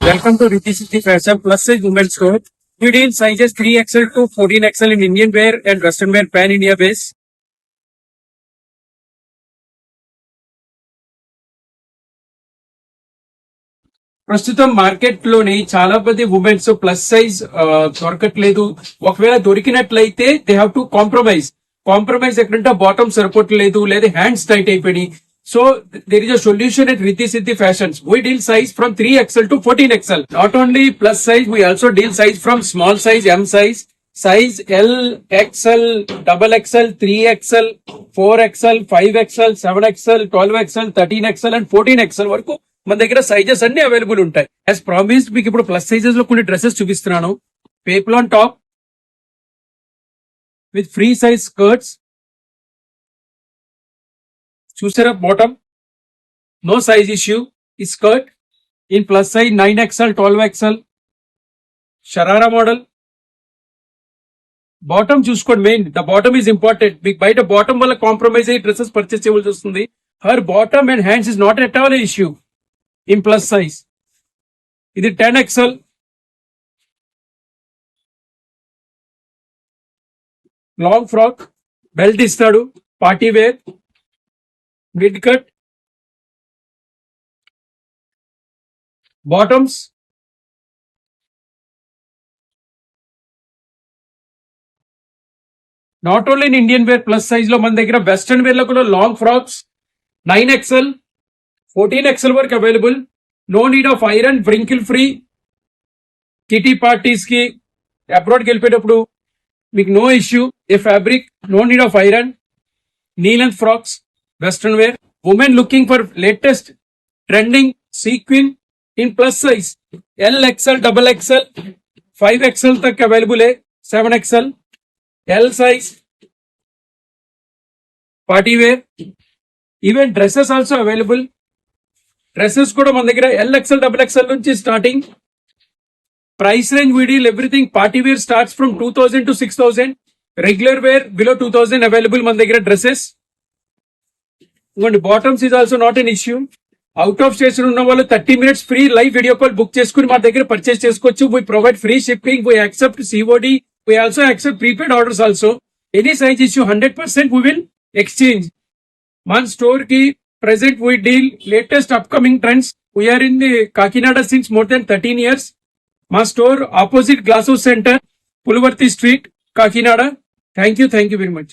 Welcome to Riddhi Siddhi Fashion Plus Size Women's Store. We deal sizes 3XL to 14XL in Indian wear and Western wear pan India base. ప్రస్తుతం market లోని చాలా మంది women's plus size దొరకట్లేదు. ఒకవేళ దొరికినట్లయితే they have to compromise ఎక్కడంటే bottom సరిపోవట్లేదు లేదా hands tight అయిపోయి. So there is a solution at Riddhi Siddhi Fashions. We deal size from 3XL to 14XL. Not only plus size, we also deal size from small size, M size L, XL, double XL, 3XL, 4XL, 5XL, 7XL, 12XL, 13XL and 14XL వరకు మన దగ్గర sizes అన్ని available ఉంటాయి. As promised మీకు ఇప్పుడు plus sizes లో కొన్ని dresses చూపిస్తున్నాను. Peplum top with free size skirts. చూసారా బాటమ్ నో సైజ్ ఇష్యూ. ఈ skirt in plus size 9XL, 12XL sharara model. Bottom చూసుకోండి, main the bottom is important. మీకు బయట బాటమ్ వల్ల కాంప్రమైజ్ అయ్యి డ్రెస్సెస్ పర్చేస్ చేయవలసి వస్తుంది. Her bottom and hands is not at all issue in plus size. ఇది 10XL. Long frock, belt ఇస్తాడు, party wear, mid cut, bottoms, not only in Indian wear plus size లో మన దగ్గర western wear లో కూడా long frocks 9XL, 14XL వరకు available. No need of iron, wrinkle free. Kitty parties కి abroad కి వెళ్ళిపోయేటప్పుడు మీకు no issue. A fabric, no need of iron. Knee length frocks, western wear. Women looking for latest trending sequin in plus size LXL, XXL, 5XL तक available है. 7XL, L size, party wear, even dresses also available. Dresses కూడా మన దగ్గర LXL, XXL నుంచి starting. Price range we deal everything. Party wear starts from 2000 to 6000. Regular wear below 2000 available మన దగ్గర dresses. Bottoms is also not an issue. Out of station ఉన్న వాళ్ళు 30 minutes free live video call book చేసుకుని మా దగ్గర purchase చేసుకోవచ్చు. We provide free shipping, we accept COD, we also accept prepaid orders also. Any size issue 100% we will exchange. మన store కి present we deal latest upcoming trends. We are in the Kakinada since more than 13 years. మా store opposite glass house centre, Pulivarthi street, Kakinada. Thank you very much.